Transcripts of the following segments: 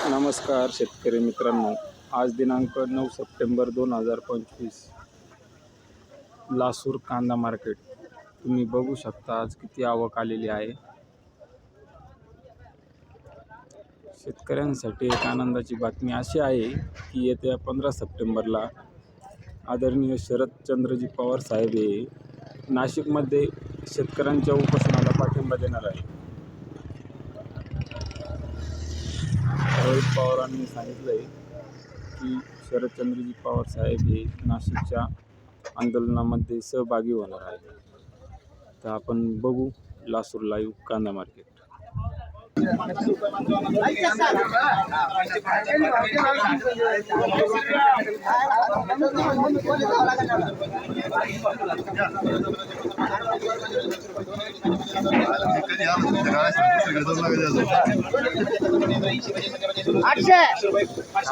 नमस्कार शेतकरी मित्रांनो, आज दिनांक 9 सप्टेंबर 2025 लासूर कांदा मार्केट. तुम्ही बघू शकता आज किती आवक आलेली आहे. शेतकऱ्यांसाठी एक आनंदाची बातमी अशी आहे की येत्या 15 सप्टेंबरला आदरणीय शरदचंद्रजी पवार साहेब हे नाशिकमध्ये शेतकऱ्यांच्या उपोषणाला पाठिंबा देणार आहे. रोहित पवारांनी सांगितलं आहे की शरदचंद्रजी पवार साहेब हे नाशिकच्या आंदोलनामध्ये सहभागी होणार आहेत. तर आपण बघू लासूर लाईव्ह कांदा मार्केट. ₹850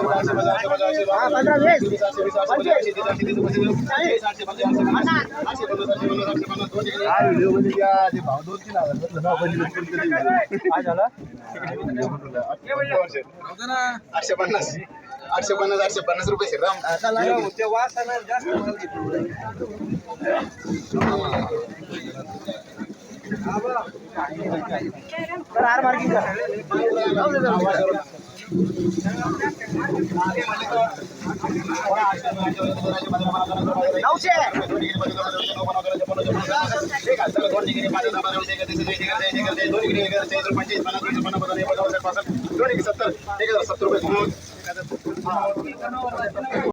₹70